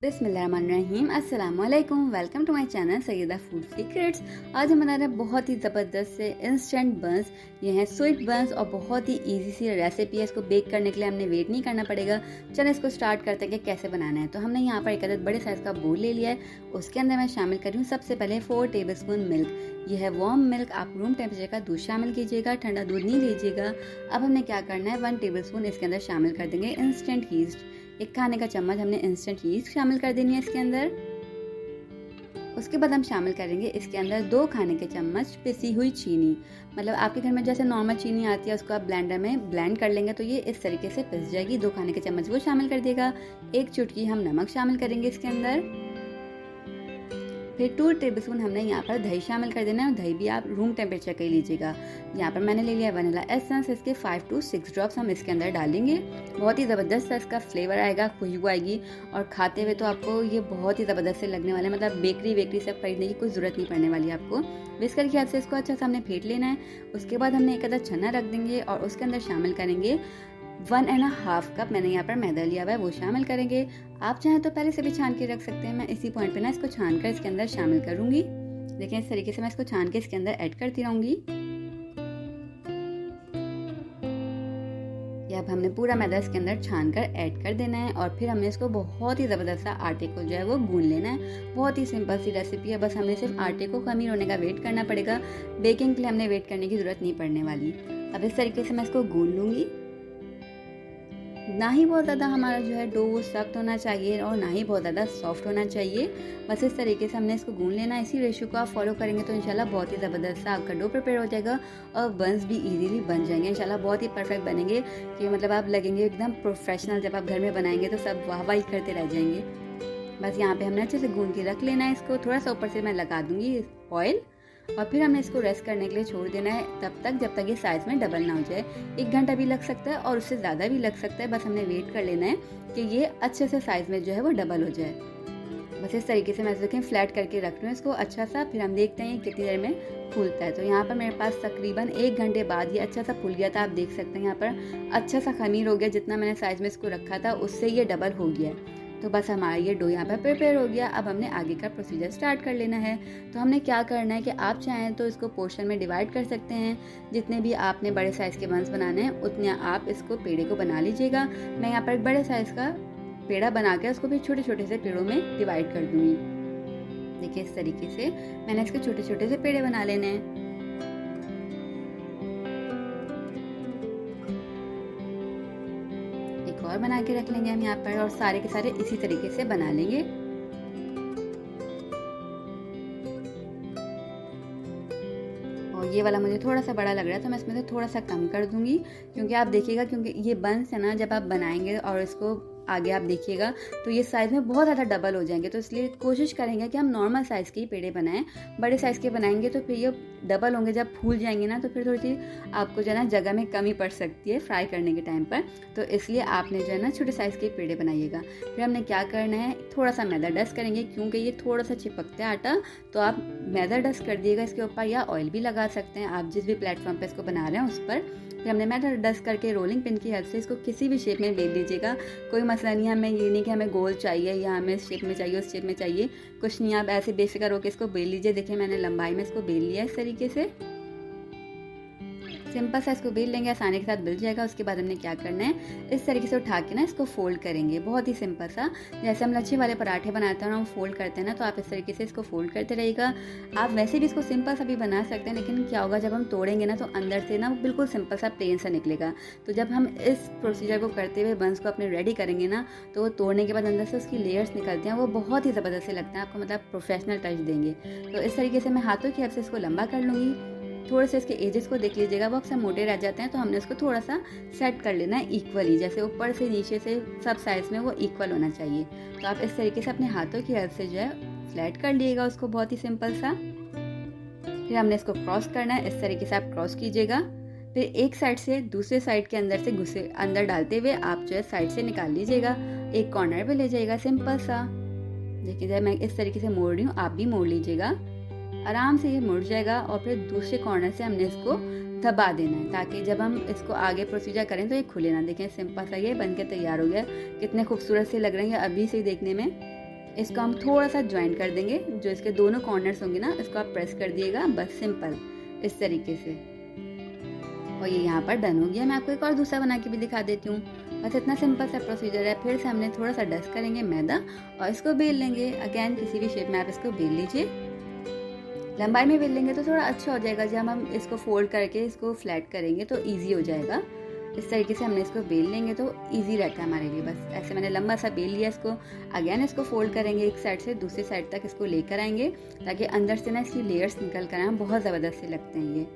बिस्मिल्लाहिर्रहमानिर्रहीम अस्सलामुअलैकुम। Welcome to my channel Syeda food secrets. आज हम बना रहे हैं बहुत ही ज़बरदस्त से इंस्टेंट बंस। ये हैं स्वीट बंस और बहुत ही इजी सी रेसिपी है। इसको बेक करने के लिए हमने वेट नहीं करना पड़ेगा। चलिए इसको स्टार्ट करते हैं कि कैसे बनाना है। तो हमने यहाँ पर एक अदद बड़े साइज़ का बोल ले लिया है। उसके अंदर मैं शामिल कर रही हूँ सबसे पहले 4 टेबलस्पून मिल्क। यह है वार्म मिल्क। आप रूम टेम्परेचर का दूध शामिल कीजिएगा, ठंडा दूध नहीं लीजिएगा। अब हमने क्या करना है, 1 टेबलस्पून इसके अंदर शामिल कर देंगे इंस्टेंट ईस्ट। 1 खाने का चम्मच हमने इंस्टेंट ईस्ट शामिल कर देनी है इसके अंदर। उसके बाद हम शामिल करेंगे इसके अंदर 2 खाने के चम्मच पिसी हुई चीनी। मतलब आपके घर में जैसे नॉर्मल चीनी आती है उसको आप ब्लेंडर में ब्लेंड कर लेंगे तो ये इस तरीके से पिस जाएगी। 2 खाने के चम्मच वो शामिल कर देगा। 1 चुटकी हम नमक शामिल करेंगे इसके अंदर। फिर 2 टेबलस्पून हमने यहाँ पर दही शामिल कर देना है। और दही भी आप रूम टेम्परेचर का ही लीजिएगा। यहाँ पर मैंने ले लिया वनीला एसेंस। इसके 5 to 6 ड्रॉप्स हम इसके अंदर डालेंगे। बहुत ही ज़बरदस्त सा इसका फ्लेवर आएगा, खुशबू आएगी और खाते हुए तो आपको ये बहुत ही ज़बरदस्त से लगने वाला है। मतलब बेकरी से खरीदने की कोई ज़रूरत नहीं पड़ने वाली आपको। विस्कर की हेल्प से इसको अच्छा सा हमने फेंट लेना है। उसके बाद हमने एक अदद छन्ना रख देंगे और उसके अंदर शामिल करेंगे 1.5 कप मैंने यहाँ पर मैदा लिया हुआ है, वो शामिल करेंगे। आप चाहें तो पहले से भी छान के रख सकते हैं। मैं इसी पॉइंट पे ना इसको छान कर इसके अंदर शामिल करूंगी। देखिए इस तरीके से मैं इसको छान के इसके अंदर ऐड करती रहूंगी। ये अब हमने पूरा मैदा इसके अंदर छान कर ऐड कर देना है और फिर हमें इसको बहुत ही ज़बरदस्त सा आटे को जो है वो गूंद लेना है। बहुत ही सिंपल सी रेसिपी है। बस हमें सिर्फ आटे को खमीर होने का वेट करना पड़ेगा। बेकिंग के लिए हमने वेट करने की ज़रूरत नहीं पड़ने वाली। अब इस तरीके से मैं इसको गूंद लूँगी। ना ही बहुत ज़्यादा हमारा जो है डो सख्त होना चाहिए और ना ही बहुत ज़्यादा सॉफ्ट होना चाहिए। बस इस तरीके से हमने इसको गूंद लेना है। इसी रेशियो को आप फॉलो करेंगे तो इंशाल्लाह बहुत ही ज़बरदस्त सा आपका डो प्रिपेयर हो जाएगा और बंस भी इजीली बन जाएंगे। इंशाल्लाह बहुत ही परफेक्ट बनेंगे कि मतलब आप लगेंगे एकदम प्रोफेशनल। जब आप घर में बनाएंगे तो सब वाह वाह करते रह जाएंगे। बस यहाँ पर हमने अच्छे से गूंद के रख लेना है इसको। थोड़ा सा ऊपर से मैं लगा दूँगी ऑयल और फिर हमें इसको रेस्ट करने के लिए छोड़ देना है तब तक जब तक ये साइज़ में डबल ना हो जाए। 1 घंटा भी लग सकता है और उससे ज़्यादा भी लग सकता है। बस हमने वेट कर लेना है कि ये अच्छे से साइज़ में जो है वो डबल हो जाए। बस इस तरीके से मैं देखें फ्लैट करके रख रही हूँ इसको अच्छा सा। फिर हम देखते हैं कितनी देर में फूलता है। तो यहाँ पर मेरे पास तकरीबन 1 घंटे बाद ये अच्छा सा फूल गया था। आप देख सकते हैं यहाँ पर अच्छा सा खमीर हो गया। जितना मैंने साइज़ में इसको रखा था उससे ये डबल हो गया है। तो बस हमारा ये डो यहाँ पर प्रिपेयर हो गया। अब हमने आगे का प्रोसीजर स्टार्ट कर लेना है। तो हमने क्या करना है कि आप चाहें तो इसको पोर्शन में डिवाइड कर सकते हैं। जितने भी आपने बड़े साइज़ के बंस बनाने हैं उतने आप इसको पेड़े को बना लीजिएगा। मैं यहाँ पर एक बड़े साइज़ का पेड़ा बना के उसको भी छोटे छोटे से पेड़ों में डिवाइड कर दूँगी। देखिए इस तरीके से मैंने इसके छोटे छोटे से पेड़े बना लेने हैं। और बना के रख लेंगे हम यहाँ पर और सारे के सारे इसी तरीके से बना लेंगे। और ये वाला मुझे थोड़ा सा बड़ा लग रहा है तो मैं इसमें से थोड़ा सा कम कर दूंगी क्योंकि आप देखिएगा क्योंकि ये बंस है ना, जब आप बनाएंगे और इसको आगे आप देखिएगा तो ये साइज़ में बहुत ज़्यादा डबल हो जाएंगे। तो इसलिए कोशिश करेंगे कि हम नॉर्मल साइज़ के ही पेड़े बनाएं। बड़े साइज़ के बनाएंगे तो फिर ये डबल होंगे। जब फूल जाएंगे ना तो फिर थोड़ी सी आपको जो है ना जगह में कमी पड़ सकती है फ्राई करने के टाइम पर। तो इसलिए आपने जो है ना छोटे साइज़ के पेड़े बनाइएगा। फिर हमने क्या करना है, थोड़ा सा मैदा डस्ट करेंगे क्योंकि ये थोड़ा सा चिपकता है आटा। तो आप मैदा डस्ट कर दिएगा इसके ऊपर या ऑयल भी लगा सकते हैं आप जिस भी प्लेटफॉर्म पर इसको बना रहे हैं उस पर। फिर हमने मैदा डस्ट करके रोलिंग पिन की हेल्प से इसको किसी भी शेप में बेल दीजिएगा। कोई मसला नहीं है, हमें ये नहीं कि हमें गोल चाहिए या हमें इस शेप में चाहिए उस शेप में चाहिए, कुछ नहीं। आप ऐसे बेफिक्र होकर इसको बेल लीजिए। देखिए मैंने लंबाई में इसको बेल लिया इस तरीके से। सिंपल सा इसको बेल लेंगे, आसानी के साथ बेल जाएगा। उसके बाद हमने क्या करना है, इस तरीके से उठा के ना इसको फोल्ड करेंगे। बहुत ही सिंपल सा, जैसे हम लच्छे वाले पराठे बनाते हैं ना हम फोल्ड करते हैं ना, तो आप इस तरीके से इसको फोल्ड करते रहिएगा। आप वैसे भी इसको सिंपल सा भी बना सकते हैं लेकिन क्या होगा जब हम तोड़ेंगे ना तो अंदर से ना वो बिल्कुल सिंपल सा प्लेन सा निकलेगा। तो जब हम इस प्रोसीजर को करते हुए बंस को अपने रेडी करेंगे ना तो वो तोड़ने के बाद अंदर से उसकी लेयर्स निकलते हैं, वो बहुत ही ज़बरदस्त से लगता है आपको, मतलब प्रोफेशनल टच देंगे। तो इस तरीके से मैं हाथों की हेल्प से इसको लंबा कर लूँगी। थोड़े से इसके एजेस को देख लीजिएगा, वो अक्सर मोटे रह जाते हैं तो हमने उसको थोड़ा सा सेट कर लेना है इक्वली। जैसे ऊपर से नीचे से सब साइड्स में वो इक्वल होना चाहिए। तो आप इस तरीके से अपने हाथों की हेल्प से जो है फ्लैट कर लिएगा उसको, बहुत ही सिंपल सा। फिर हमने इसको क्रॉस करना है, इस तरीके से आप क्रॉस कीजिएगा। फिर एक साइड से दूसरे साइड के अंदर से घुसे अंदर डालते हुए आप जो है साइड से निकाल लीजिएगा, एक कॉर्नर पे ले जाइएगा, सिंपल सा। देखिए जब मैं इस तरीके से मोड़ रही हूँ आप भी मोड़ लीजिएगा, आराम से ये मुड़ जाएगा। और फिर दूसरे कॉर्नर से हमने इसको दबा देना है ताकि जब हम इसको आगे प्रोसीजर करें तो ये खुले ना। देखें सिंपल सा ये बनके तैयार हो गया। कितने खूबसूरत से लग रहे हैं अभी से देखने में। इसको हम थोड़ा सा ज्वाइन कर देंगे, जो इसके दोनों कॉर्नर्स होंगे ना इसको आप प्रेस कर दिएगा, बस सिंपल इस तरीके से। और ये यहाँ पर डन हो गया। मैं आपको एक और दूसरा बना के भी दिखा देती हूँ। बस इतना सिंपल सा प्रोसीजर है। फिर से हमने थोड़ा सा डस्ट करेंगे मैदा और इसको बेल लेंगे। अगेन किसी भी शेप में आप इसको बेल लीजिए। लंबाई में बेल लेंगे तो थोड़ा अच्छा हो जाएगा। जब हम इसको फोल्ड करके इसको फ्लैट करेंगे तो ईजी हो जाएगा। इस तरीके से हमने इसको बेल लेंगे तो ईजी रहता है हमारे लिए। बस ऐसे मैंने लंबा सा बेल लिया इसको। अगेन इसको फोल्ड करेंगे एक साइड से दूसरी साइड तक इसको लेकर आएंगे, ताकि अंदर से ना इसकी लेयर्स निकल कर आए। बहुत ज़बरदस्त से लगते हैं ये।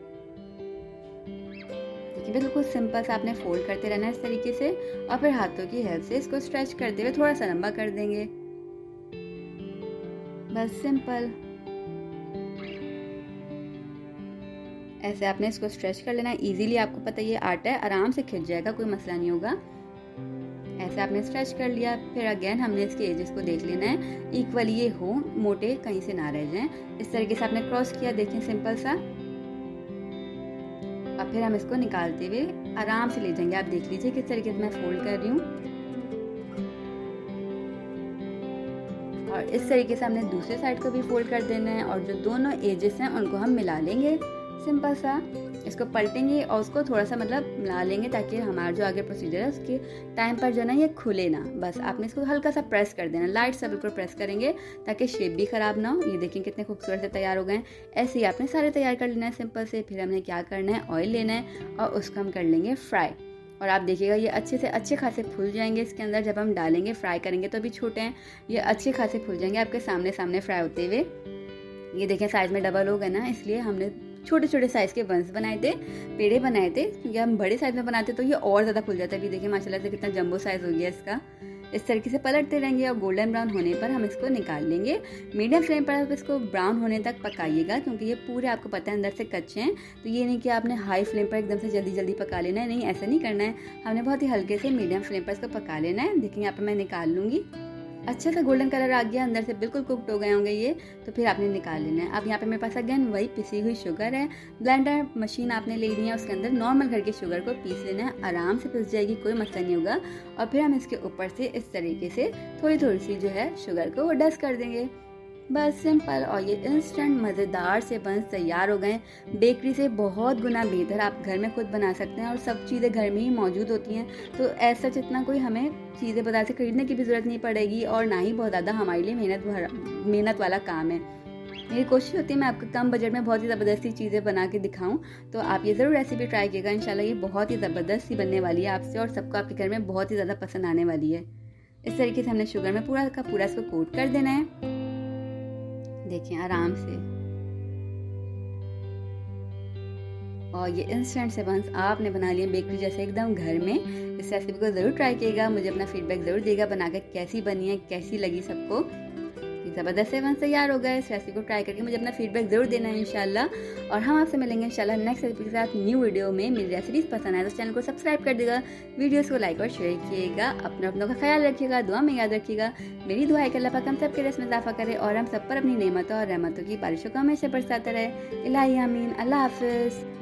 देखिए बिल्कुल सिंपल सा आपने फोल्ड करते रहना है इस तरीके से, और फिर हाथों की हेल्प से इसको स्ट्रेच करते हुए थोड़ा सा लंबा कर देंगे। बस सिंपल ऐसे आपने इसको स्ट्रेच कर लेना है इजीली। आपको पता है ये आटा है, आराम से खिंच जाएगा, कोई मसला नहीं होगा। ऐसे आपने स्ट्रेच कर लिया। फिर अगेन हमने इसके एजेस को देख लेना है, इक्वल ये हो, मोटे कहीं से ना रह जाएं। इस तरीके से आपने क्रॉस किया, देखिए सिंपल सा। अब फिर हम इसको निकालते हुए आराम से ले जाएंगे। आप देख लीजिए किस तरीके से मैं फोल्ड कर रही हूँ। और इस तरीके से हमने दूसरे साइड को भी फोल्ड कर देना है, और जो दोनों एजेस हैं उनको हम मिला लेंगे सिंपल सा। इसको पलटेंगे और उसको थोड़ा सा मतलब मिला लेंगे, ताकि हमारा जो आगे प्रोसीजर है उसके टाइम पर जो है ना ये खुले ना। बस आपने इसको हल्का सा प्रेस कर देना, लाइट सा बिल्कुल प्रेस करेंगे ताकि शेप भी खराब ना हो। ये देखिए कितने खूबसूरत से तैयार हो गए हैं। ऐसे ही आपने सारे तैयार कर लेना है सिंपल से। फिर हमने क्या करना है, ऑयल लेना है और उसको हम कर लेंगे फ्राई। और आप देखिएगा ये अच्छे से अच्छे खासे फूल जाएंगे इसके अंदर। जब हम डालेंगे फ्राई करेंगे तो अभी छोटे हैं, ये अच्छे खासे फूल जाएंगे आपके सामने सामने फ्राई होते हुए। ये देखें साइज में डबल हो गए ना, इसलिए हमने छोटे छोटे साइज के बंस बनाए थे, पेड़े बनाए थे, क्योंकि हम बड़े साइज में बनाते तो ये और ज़्यादा फूल जाता है। अभी देखिए माशाल्लाह से कितना जंबो साइज हो गया इसका। इस तरीके से पलटते रहेंगे और गोल्डन ब्राउन होने पर हम इसको निकाल लेंगे। मीडियम फ्लेम पर आप इसको ब्राउन होने तक पकाइएगा, क्योंकि ये पूरे आपको पता है अंदर से कच्चे हैं। तो ये नहीं कि आपने हाई फ्लेम पर एकदम से जल्दी जल्दी पका लेना है, नहीं ऐसा नहीं करना है। हमने बहुत ही हल्के से मीडियम फ्लेम पर इसको पका लेना है। देखिए यहाँ पर मैं निकाल लूँगी। अच्छा सा गोल्डन कलर आ गया, अंदर से बिल्कुल कुक्ड हो गए होंगे ये। तो फिर आपने निकाल लेना है। अब यहाँ पे मेरे पास अगेन वही पिसी हुई शुगर है। ब्लेंडर मशीन आपने ले ली है, उसके अंदर नॉर्मल घर की शुगर को पीस लेना है। आराम से पिस जाएगी, कोई मसला नहीं होगा। और फिर हम इसके ऊपर से इस तरीके से थोड़ी थोड़ी सी जो है शुगर को वो डस्ट कर देंगे। बस सिंपल। और ये इंस्टेंट मज़ेदार से बंस तैयार हो गए। बेकरी से बहुत गुना बेहतर आप घर में खुद बना सकते हैं, और सब चीज़ें घर में ही मौजूद होती हैं। तो ऐसा जितना कोई हमें चीज़ें बाजार से खरीदने की भी ज़रूरत नहीं पड़ेगी, और ना ही बहुत ज़्यादा हमारे लिए मेहनत वाला काम है। मेरी कोशिश होती है मैं आपको कम बजट में बहुत ही ज़बरदस्ती चीज़ें बना के दिखाऊं। तो आप ये ज़रूर रेसिपी ट्राई कीजिएगा। इंशाल्लाह ये बहुत ही ज़बरदस्त सी बनने वाली है आपसे, और सबको आपके घर में बहुत ही ज़्यादा पसंद आने वाली है। इस तरीके से हमने शुगर में पूरा का पूरा इसको कोट कर देना है। देखिए आराम से। और ये इंस्टेंट से बंस आपने बना लिए बेकरी जैसे एकदम घर में। इस रेसिपी को ज़रूर ट्राई कीजिएगा, मुझे अपना फीडबैक ज़रूर देगा बनाकर कैसी बनी है, कैसी लगी सबको। ज़बरदस्त से बंस तैयार हो गया। इस रेसिपी को ट्राई करके मुझे अपना फीडबैक ज़रूर देना है इंशाल्लाह। और हम आपसे मिलेंगे इंशाल्लाह नेक्स्ट रेसिपी के साथ न्यू वीडियो में। मेरी रेसिपीज़ पसंद आए तो चैनल को सब्सक्राइब कर देगा, वीडियोस को लाइक और शेयर कीजिएगा। अपनों का ख्याल रखिएगा, दुआ में याद रखिएगा। मेरी दुआ है कि अल्लाह पाक हम सब के रस्म में इजाफा करे, और हम सब पर अपनी नेमतों और रहमतों की बारिशों को हमेशा बरसाता रहे। इलाही आमीन। अल्लाह हाफिज़।